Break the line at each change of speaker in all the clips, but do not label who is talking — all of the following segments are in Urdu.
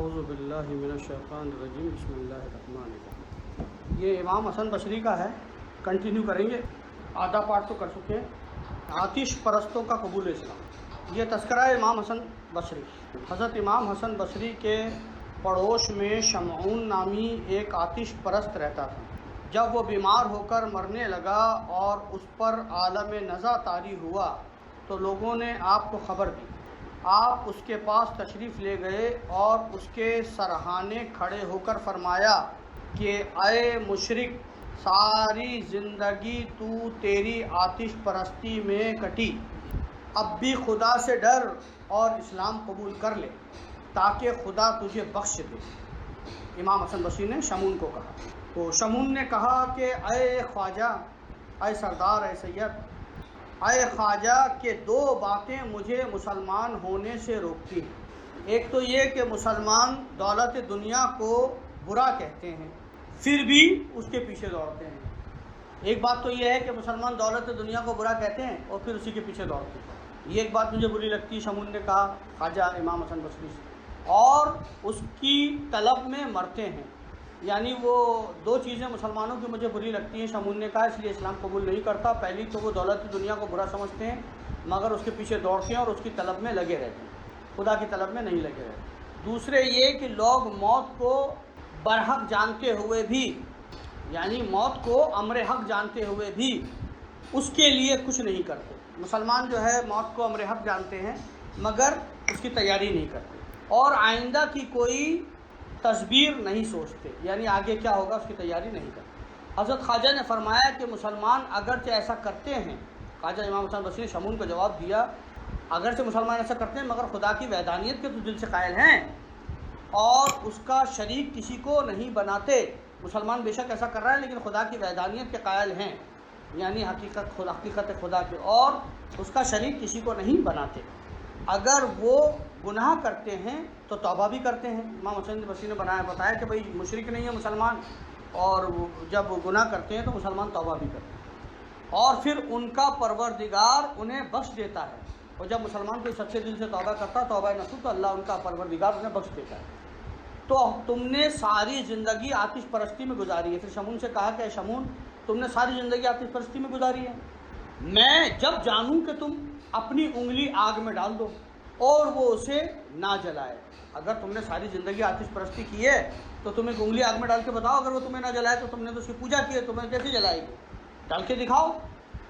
اعوذ باللہ من الشیطان الرجیم بسم اللہ الرحمن الرحیم۔ یہ امام حسن بصری کا ہے، کنٹینیو کریں گے، آدھا پارٹ تو کر چکے ہیں۔ آتش پرستوں کا قبول اسلام، یہ تذکرہ ہے امام حسن بصری۔ حضرت امام حسن بصری کے پڑوس میں شمعون نامی ایک آتش پرست رہتا تھا۔ جب وہ بیمار ہو کر مرنے لگا اور اس پر عالم نزع طاری ہوا تو لوگوں نے آپ کو خبر دی۔ آپ اس کے پاس تشریف لے گئے اور اس کے سرہانے کھڑے ہو کر فرمایا کہ اے مشرک، ساری زندگی تو تیری آتش پرستی میں کٹی، اب بھی خدا سے ڈر اور اسلام قبول کر لے تاکہ خدا تجھے بخش دے۔ امام حسن بصری نے شمعون کو کہا تو شمعون نے کہا کہ اے خواجہ، اے سردار، اے سید، اے خواجہ کہ دو باتیں مجھے مسلمان ہونے سے روکتی ہیں۔ ایک تو یہ کہ مسلمان دولت دنیا کو برا کہتے ہیں پھر بھی اس کے پیچھے دوڑتے ہیں۔ ایک بات تو یہ ہے کہ مسلمان دولت دنیا کو برا کہتے ہیں اور پھر اسی کے پیچھے دوڑتے ہیں۔ یہ ایک بات مجھے بری لگتی ہے، شمعون نے کہا خواجہ امام حسن بصری سے، اور اس کی طلب میں مرتے ہیں۔ یعنی وہ دو چیزیں مسلمانوں کی مجھے بری لگتی ہیں، شمعون نے کہا، اس لیے اسلام قبول نہیں کرتا۔ پہلی تو وہ دولت دنیا کو برا سمجھتے ہیں مگر اس کے پیچھے دوڑتے ہیں اور اس کی طلب میں لگے رہتے ہیں، خدا کی طلب میں نہیں لگے رہتے۔ دوسرے یہ کہ لوگ موت کو برحق جانتے ہوئے بھی، یعنی موت کو امر حق جانتے ہوئے بھی اس کے لیے کچھ نہیں کرتے۔ مسلمان جو ہے موت کو امر حق جانتے ہیں مگر اس کی تیاری نہیں کرتے اور آئندہ کی کوئی تصویر نہیں سوچتے، یعنی آگے کیا ہوگا اس کی تیاری نہیں کرتے۔ حضرت خواجہ نے فرمایا کہ مسلمان اگرچہ ایسا کرتے ہیں، خواجہ امام حسن بصری نے شمعون کو جواب دیا، اگرچہ مسلمان ایسا کرتے ہیں مگر خدا کی وحدانیت کے تو دل سے قائل ہیں اور اس کا شریک کسی کو نہیں بناتے۔ مسلمان بے شک ایسا کر رہا ہے لیکن خدا کی وحدانیت کے قائل ہیں، یعنی حقیقت خدا کے، اور اس کا شریک کسی کو نہیں بناتے۔ اگر وہ گناہ کرتے ہیں تو توبہ بھی کرتے ہیں۔ امام حسن بصری نے بتایا کہ بھئی مشرک نہیں ہے مسلمان، اور جب وہ گناہ کرتے ہیں تو مسلمان توبہ بھی کرتے ہیں اور پھر ان کا پروردگار انہیں بخش دیتا ہے۔ اور جب مسلمان کوئی سچے دل سے توبہ کرتا ہے، توبہ نصوح، تو اللہ ان کا پروردگار انہیں بخش دیتا ہے۔ تو تم نے ساری زندگی آتش پرستی میں گزاری ہے۔ پھر شمعون سے کہا کہ شمعون، تم نے ساری زندگی آتش پرستی میں گزاری ہے، میں جب جانوں کہ تم اپنی انگلی آگ میں ڈال دو اور وہ اسے نہ جلائے، اگر تم نے ساری زندگی آتش پرستی کی ہے تو تم ایک انگلی آگ میں ڈال کے بتاؤ، اگر وہ تمہیں نہ جلائے تو تم نے تو اس کی پوجا کی ہے، تمہیں کیسے جلائے گی؟ ڈال کے دکھاؤ۔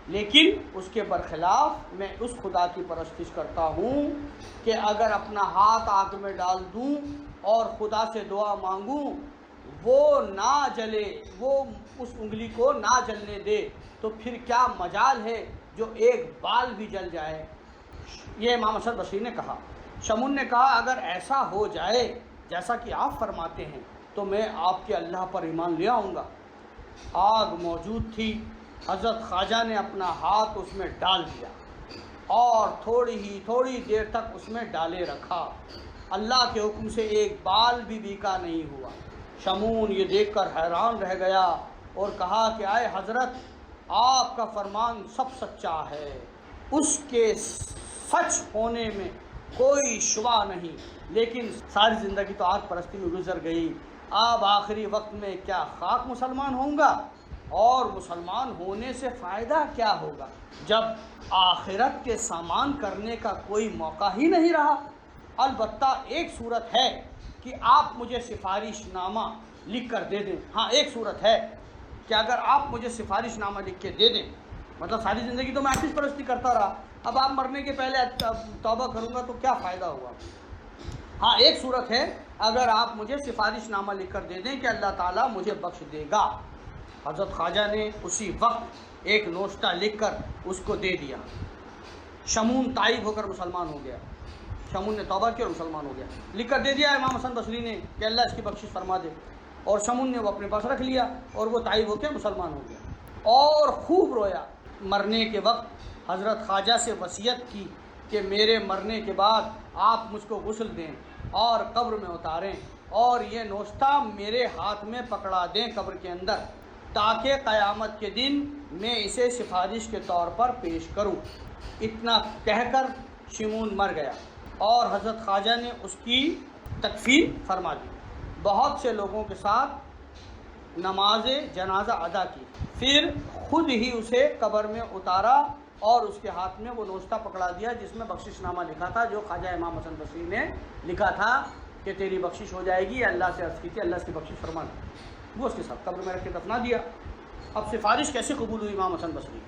لیکن اس کے برخلاف میں اس خدا کی پرستش کرتا ہوں کہ اگر اپنا ہاتھ آگ میں ڈال دوں اور خدا سے دعا مانگوں، وہ نہ جلے، وہ اس انگلی کو نہ جلنے دے، تو پھر کیا مجال ہے جو ایک بال بھی جل جائے۔ یہ امام حسن بصری نے کہا۔ شمعون نے کہا اگر ایسا ہو جائے جیسا کہ آپ فرماتے ہیں تو میں آپ کے اللہ پر ایمان لے آؤں گا۔ آگ موجود تھی، حضرت خواجہ نے اپنا ہاتھ اس میں ڈال دیا اور تھوڑی دیر تک اس میں ڈالے رکھا، اللہ کے حکم سے ایک بال بھی بیکا نہیں ہوا۔ شمعون یہ دیکھ کر حیران رہ گیا اور کہا کہ اے حضرت، آپ کا فرمان سب سچا ہے، اس کے سچ ہونے میں کوئی شبہ نہیں، لیکن ساری زندگی تو آگ پرستی میں گزر گئی، اب آخری وقت میں کیا خاک مسلمان ہوں گا، اور مسلمان ہونے سے فائدہ کیا ہوگا جب آخرت کے سامان کرنے کا کوئی موقع ہی نہیں رہا۔ البتہ ایک صورت ہے کہ آپ مجھے سفارش نامہ لکھ کر دے دیں۔ ہاں، ایک صورت ہے کہ اگر آپ مجھے سفارش نامہ لکھ کے دے دیں، مطلب ساری زندگی تو میں آتش پرستی کرتا رہا، اب آپ مرنے کے پہلے توبہ کروں گا تو کیا فائدہ ہوا۔ ہاں، ایک صورت ہے، اگر آپ مجھے سفارش نامہ لکھ کر دے دیں کہ اللہ تعالیٰ مجھے بخش دے گا۔ حضرت خواجہ نے اسی وقت ایک نوشتہ لکھ کر اس کو دے دیا۔ شمعون تائب ہو کر مسلمان ہو گیا، شمعون نے توبہ کی اور مسلمان ہو گیا۔ لکھ کر دے دیا امام حسن بصری نے کہ اللہ اس کی بخشش فرما دے، اور شمعون نے وہ اپنے پاس رکھ لیا اور وہ تائب ہو کے مسلمان ہو گیا اور خوب رویا۔ مرنے کے وقت حضرت خواجہ سے وصیت کی کہ میرے مرنے کے بعد آپ مجھ کو غسل دیں اور قبر میں اتاریں اور یہ نوشتہ میرے ہاتھ میں پکڑا دیں قبر کے اندر، تاکہ قیامت کے دن میں اسے سفارش کے طور پر پیش کروں۔ اتنا کہہ کر شمعون مر گیا اور حضرت خواجہ نے اس کی تکفین فرما دی، بہت سے لوگوں کے ساتھ نماز جنازہ ادا کی، پھر خود ہی اسے قبر میں اتارا اور اس کے ہاتھ میں وہ نوشتہ پکڑا دیا جس میں بخشش نامہ لکھا تھا، جو خواجہ امام حسن بصری نے لکھا تھا کہ تیری بخشش ہو جائے گی، اللہ سے عرض کی تھی اللہ اس کی بخشش فرما دی، وہ اس کے ساتھ قبر میں رکھ کے دفنا دیا۔ اب سفارش کیسے قبول ہوئی امام حسن بصری؟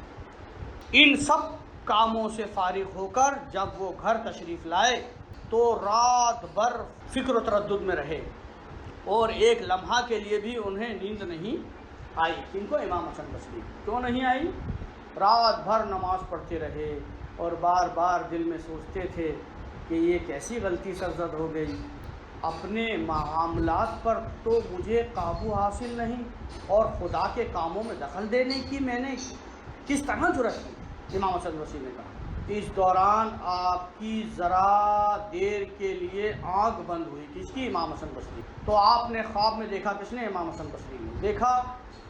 ان سب کاموں سے فارغ ہو کر جب وہ گھر تشریف لائے تو رات بھر فکر و تردد میں رہے اور ایک لمحہ کے لیے بھی انہیں نیند نہیں آئی۔ ان کو امام حسن بصری کیوں نہیں آئی؟ رات بھر نماز پڑھتے رہے اور بار بار دل میں سوچتے تھے کہ یہ کیسی غلطی سرزد ہو گئی، اپنے معاملات پر تو مجھے قابو حاصل نہیں اور خدا کے کاموں میں دخل دینے کی میں نے کس طرح جرأت کی؟ امام حسن بصری نے کہا۔ اس دوران آپ کی ذرا دیر کے لیے آنکھ بند ہوئی، کس کی؟ امام حسن بصری۔ تو آپ نے خواب میں دیکھا، کس نے؟ امام حسن بصری نے دیکھا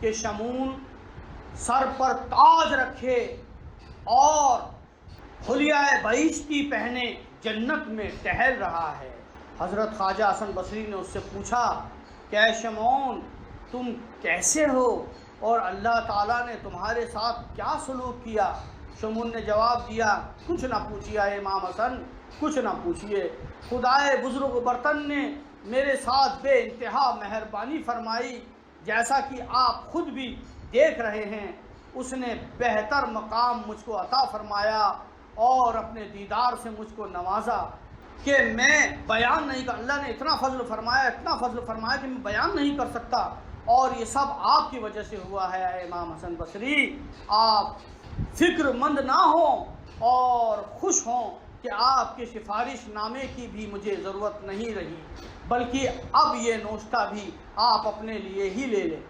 کہ شمون سر پر تاج رکھے اور حلیہ بہشتی پہنے جنت میں ٹہل رہا ہے۔ حضرت خواجہ حسن بصری نے اس سے پوچھا کہ اے شمعون تم کیسے ہو اور اللہ تعالیٰ نے تمہارے ساتھ کیا سلوک کیا؟ شمعون نے جواب دیا، کچھ نہ پوچھیے اے امام حسن، کچھ نہ پوچھیے، خدائے بزرگ برتن نے میرے ساتھ بے انتہا مہربانی فرمائی، جیسا کہ آپ خود بھی دیکھ رہے ہیں۔ اس نے بہتر مقام مجھ کو عطا فرمایا اور اپنے دیدار سے مجھ کو نوازا کہ میں بیان نہیں کر، اللہ نے اتنا فضل فرمایا کہ میں بیان نہیں کر سکتا، اور یہ سب آپ کی وجہ سے ہوا ہے اے امام حسن بصری۔ آپ فکر مند نہ ہوں اور خوش ہوں کہ آپ کے سفارش نامے کی بھی مجھے ضرورت نہیں رہی، بلکہ اب یہ نوشتہ بھی آپ اپنے لیے ہی لے لیں۔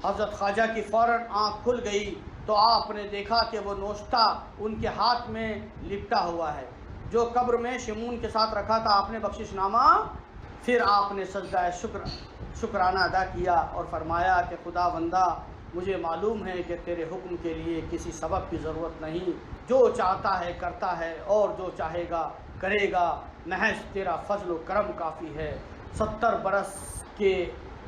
حضرت خواجہ کی فوراً آنکھ کھل گئی تو آپ نے دیکھا کہ وہ نوشتہ ان کے ہاتھ میں لپٹا ہوا ہے جو قبر میں شمعون کے ساتھ رکھا تھا، آپ نے بخشش نامہ۔ پھر آپ نے سجدہ شکرانہ ادا کیا اور فرمایا کہ خدا بندہ مجھے معلوم ہے کہ تیرے حکم کے لیے کسی سبب کی ضرورت نہیں، جو چاہتا ہے کرتا ہے اور جو چاہے گا کرے گا، محض تیرا فضل و کرم کافی ہے۔ 70 برس کے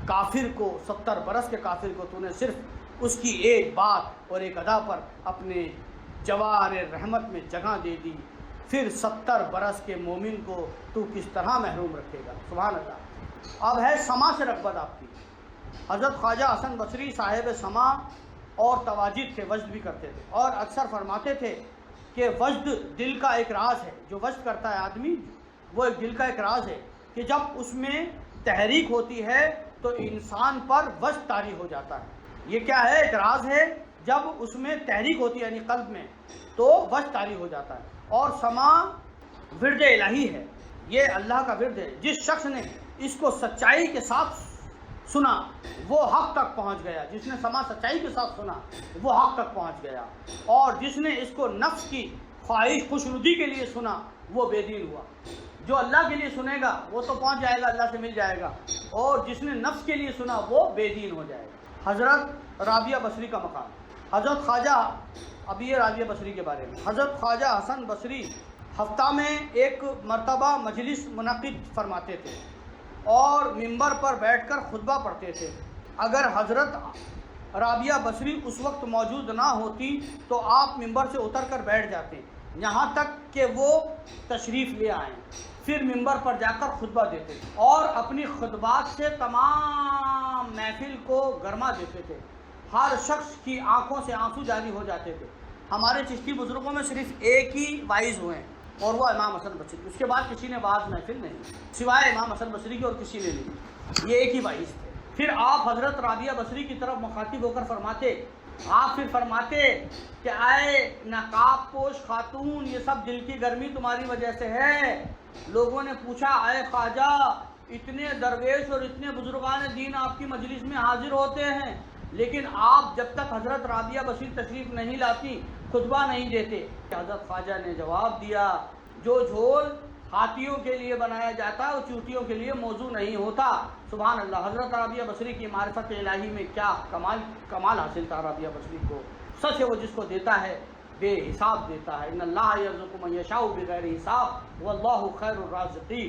کافر کو تو نے صرف اس کی ایک بات اور ایک ادا پر اپنے جوار رحمت میں جگہ دے دی، پھر 70 برس کے مومن کو تو کس طرح محروم رکھے گا؟ سبحان اللہ۔ اب ہے سما سے رغبت آپ کی۔ حضرت خواجہ حسن بصری صاحب سما اور تواجد تھے، وجد بھی کرتے تھے، اور اکثر فرماتے تھے کہ وجد دل کا ایک راز ہے، جو وجد کرتا ہے آدمی وہ ایک دل کا ایک راز ہے کہ جب اس میں تحریک ہوتی ہے تو انسان پر وجد طاری ہو جاتا ہے۔ یہ کیا ہے؟ ایک راز ہے، جب اس میں تحریک ہوتی ہے یعنی قلب میں تو وجد طاری ہو جاتا ہے۔ اور سما ورد الہی ہے، یہ اللہ کا ورد ہے۔ جس شخص نے اس کو سچائی کے ساتھ سنا وہ حق تک پہنچ گیا، جس نے سما سچائی کے ساتھ سنا وہ حق تک پہنچ گیا، اور جس نے اس کو نفس کی خواہش خوشنودی کے لیے سنا وہ بے دین ہوا۔ جو اللہ کے لیے سنے گا وہ تو پہنچ جائے گا، اللہ سے مل جائے گا، اور جس نے نفس کے لیے سنا وہ بے دین ہو جائے گا۔ حضرت رابعہ بصری کا مقام۔ حضرت خواجہ، اب یہ رابعہ بصری کے بارے میں، حضرت خواجہ حسن بصری ہفتہ میں ایک مرتبہ مجلس منعقد فرماتے تھے اور ممبر پر بیٹھ کر خطبہ پڑھتے تھے۔ اگر حضرت رابعہ بصری اس وقت موجود نہ ہوتی تو آپ ممبر سے اتر کر بیٹھ جاتے، یہاں تک کہ وہ تشریف لے آئیں، پھر ممبر پر جا کر خطبہ دیتے اور اپنی خطبات سے تمام محفل کو گرما دیتے تھے۔ ہر شخص کی آنکھوں سے آنسو جاری ہو جاتے تھے۔ ہمارے چشتی بزرگوں میں صرف ایک ہی وائز ہوئے ہیں اور وہ امام حسن بصری، اس کے بعد کسی نے واعظ محفل نہیں سوائے امام حسن بصری کی، اور کسی نے نہیں، یہ ایک ہی وائز تھے۔ پھر آپ حضرت رابعہ بصری کی طرف مخاطب ہو کر فرماتے، آپ پھر فرماتے کہ اے نقاب پوش خاتون، یہ سب دل کی گرمی تمہاری وجہ سے ہے۔ لوگوں نے پوچھا اے خواجہ، اتنے درویش اور اتنے بزرگان دین آپ کی مجلس میں حاضر ہوتے ہیں، لیکن آپ جب تک حضرت رابعہ بصری تشریف نہیں لاتی خطبہ نہیں دیتے۔ حضرت خواجہ نے جواب دیا، جو جھول ہاتھیوں کے لیے بنایا جاتا ہے وہ چوٹیوں کے لیے موضوع نہیں ہوتا۔ سبحان اللہ۔ حضرت رابعہ بصری کی معرفت الہی میں کیا کمال حاصل تھا رابعہ بصری کو۔ سچ ہے وہ جس کو دیتا ہے بے حساب دیتا ہے، ان اللہ یرزق من یشاء بغیر حساب واللہ خیر الرازقین۔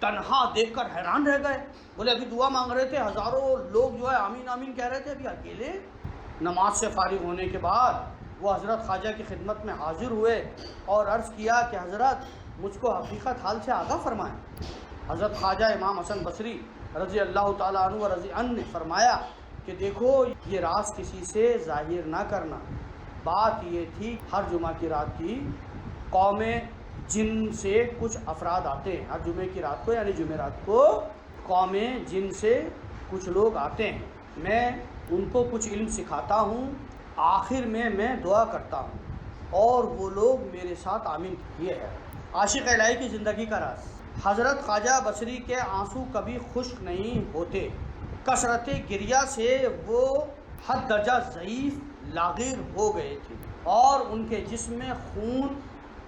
تنہا دیکھ کر حیران رہ گئے. بولے ابھی دعا مانگ رہے تھے, ہزاروں لوگ جو ہے آمین آمین کہہ رہے تھے, ابھی اکیلے. نماز سے فارغ ہونے کے بعد وہ حضرت خواجہ کی خدمت میں حاضر ہوئے اور عرض کیا کہ حضرت مجھ کو حقیقت حال سے آگاہ فرمائیں. حضرت خواجہ امام حسن بصری رضی اللہ تعالیٰ عنہ و رضی عنہ نے فرمایا کہ دیکھو یہ راز کسی سے ظاہر نہ کرنا. بات یہ تھی ہر جمعہ کی رات کی قوم جن سے کچھ افراد آتے ہیں, ہر جمعے کی رات کو یعنی جمعرات کو قوم جن سے کچھ لوگ آتے ہیں, میں ان کو کچھ علم سکھاتا ہوں, آخر میں دعا کرتا ہوں اور وہ لوگ میرے ساتھ آمین. یہ ہے عاشق الہی کی زندگی کا راز. حضرت خواجہ بصری کے آنسو کبھی خشک نہیں ہوتے. کثرت گریہ سے وہ حد درجہ ضعیف لاغر ہو گئے تھے اور ان کے جسم میں خون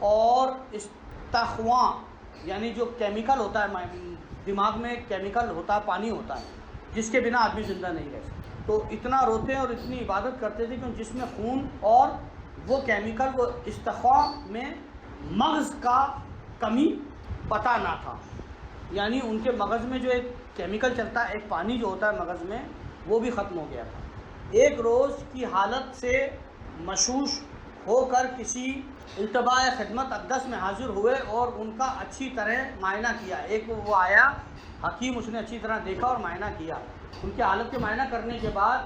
اور استخواں یعنی جو کیمیکل ہوتا ہے, دماغ میں کیمیکل ہوتا ہے, پانی ہوتا ہے جس کے بنا آدمی زندہ نہیں رہ سکتا. تو اتنا روتے اور اتنی عبادت کرتے تھے کہ ان جس میں خون اور وہ کیمیکل, وہ استخواں میں مغز کا کمی پتہ نہ تھا. یعنی ان کے مغز میں جو ایک کیمیکل چلتا ہے, ایک پانی جو ہوتا ہے مغز میں, وہ بھی ختم ہو گیا تھا. ایک روز کی حالت سے مشوش ہو کر کسی التباء خدمت اقدس میں حاضر ہوئے اور ان کا اچھی طرح معائنہ کیا. ایک وہ آیا حکیم, اس نے اچھی طرح دیکھا اور معائنہ کیا. ان کی حالت کے معائنہ کرنے کے بعد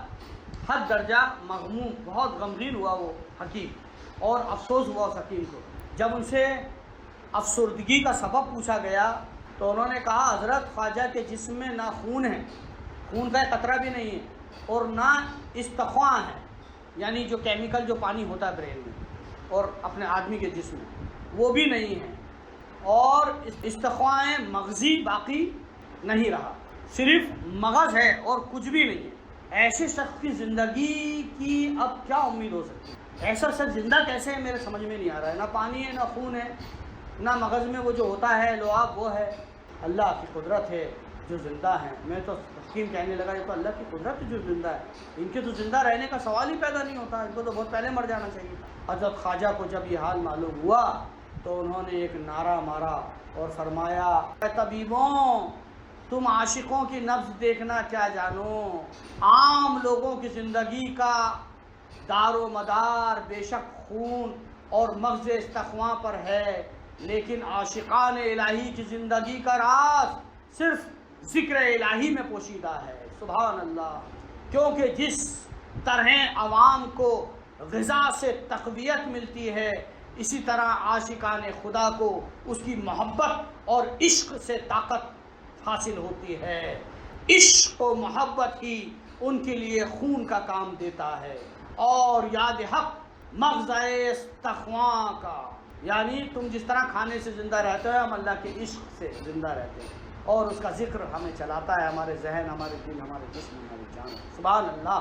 حد درجہ مغموم, بہت غمگین ہوا وہ حکیم اور افسوس ہوا اس حکیم کو. جب ان سے افسردگی کا سبب پوچھا گیا تو انہوں نے کہا حضرت خواجہ کے جسم میں نہ خون ہے, خون کا ایک قطرہ بھی نہیں ہے, اور نہ استخواں ہے یعنی جو کیمیکل جو پانی ہوتا ہے برین میں اور اپنے آدمی کے جسم میں, وہ بھی نہیں ہے, اور استخواں مغزی باقی نہیں رہا, صرف مغز ہے اور کچھ بھی نہیں ہے. ایسے شخص کی زندگی کی اب کیا امید ہو سکتی ہے؟ ایسا شخص زندہ کیسے ہے میرے سمجھ میں نہیں آ رہا ہے. نہ پانی ہے, نہ خون ہے, نہ مغز میں وہ جو ہوتا ہے لعاب وہ ہے. اللہ کی قدرت ہے جو زندہ ہیں. میں تو حکیم کہنے لگا یہ تو اللہ کی قدرت ہے جو زندہ ہے, ان کے تو زندہ رہنے کا سوال ہی پیدا نہیں ہوتا, ان کو تو بہت پہلے مر جانا چاہیے. حضرت خواجہ کو جب یہ حال معلوم ہوا تو انہوں نے ایک نعرہ مارا اور فرمایا اے طبیبوں, تم عاشقوں کی نبض دیکھنا کیا جانو. عام لوگوں کی زندگی کا دار و مدار بے شک خون اور مغز استخواں پر ہے, لیکن عاشقان الہی کی زندگی کا راز صرف ذکر الہی میں پوشیدہ ہے. سبحان اللہ. کیونکہ جس طرح عوام کو غذا سے تقویت ملتی ہے, اسی طرح عاشقان خدا کو اس کی محبت اور عشق سے طاقت حاصل ہوتی ہے. عشق و محبت ہی ان کے لیے خون کا کام دیتا ہے. اور یاد حق مغز استخواں کا, یعنی تم جس طرح کھانے سے زندہ رہتے ہو, ہم اللہ کے عشق سے زندہ رہتے ہیں اور اس کا ذکر ہمیں چلاتا ہے, ہمارے ذہن, ہمارے دل, ہمارے جسم, ہماری جان. سبحان اللہ.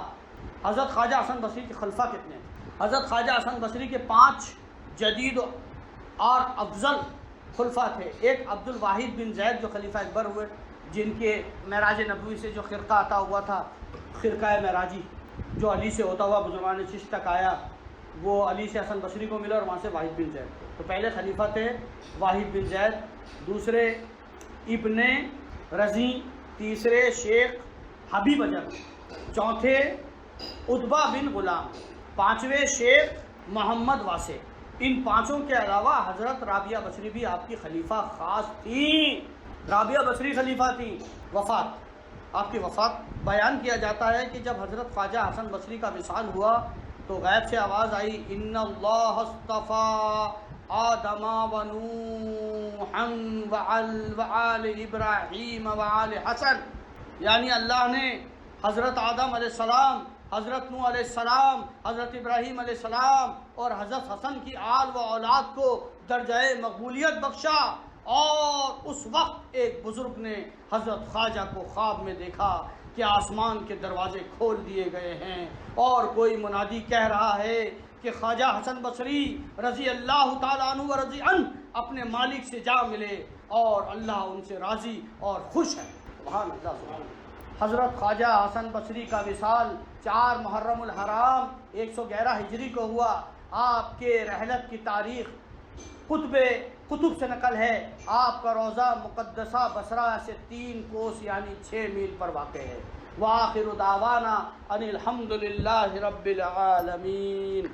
حضرت خواجہ حسن بصری کے خلفہ کتنے ہیں؟ حضرت خواجہ حسن بصری کے 5 جدید اور افضل خلفہ تھے. ایک عبد الواحد بن زید جو خلیفہ اکبر ہوئے, جن کے معراج نبوی سے جو خرقہ عطا ہوا تھا, خرقہ معراجی جو علی سے ہوتا ہوا بزرگان چشت تک آیا, وہ علی سے حسن بصری کو ملا اور وہاں سے واحد بن زید. تو پہلے خلیفہ تھے واحد بن زید, دوسرے ابن رضی, تیسرے شیخ حبیب اجل, چوتھے عتبہ بن غلام, پانچویں شیخ محمد واسع. ان پانچوں کے علاوہ حضرت رابعہ بصری بھی آپ کی خلیفہ خاص تھیں. رابعہ بصری خلیفہ تھیں. وفات, آپ کی وفات بیان کیا جاتا ہے کہ جب حضرت خواجہ حسن بصری کا وصال ہوا تو غیب سے آواز آئی ان اللہ اصطفیٰ آدم و نوحا وآل ابراہیم وآل حسن, یعنی اللہ نے حضرت آدم علیہ السلام, حضرت نوح علیہ السلام, حضرت ابراہیم علیہ السلام اور حضرت حسن کی آل و اولاد کو درجہ مقبولیت بخشا. اور اس وقت ایک بزرگ نے حضرت خواجہ کو خواب میں دیکھا کہ آسمان کے دروازے کھول دیے گئے ہیں اور کوئی منادی کہہ رہا ہے کہ خواجہ حسن بصری رضی اللہ تعالیٰ عنہ و رضی عنہ اپنے مالک سے جا ملے اور اللہ ان سے راضی اور خوش ہے. سبحان اللہ, سبحان اللہ. حضرت خواجہ حسن بصری کا وصال 4 محرم الحرام 111 ہجری کو ہوا. آپ کے رحلت کی تاریخ کتب سے نقل ہے آپ کا روضہ مقدسہ بصرہ سے 3 کوس یعنی 6 میل پر واقع ہے۔ وآخر دعوانا ان الحمد للہ رب العالمین۔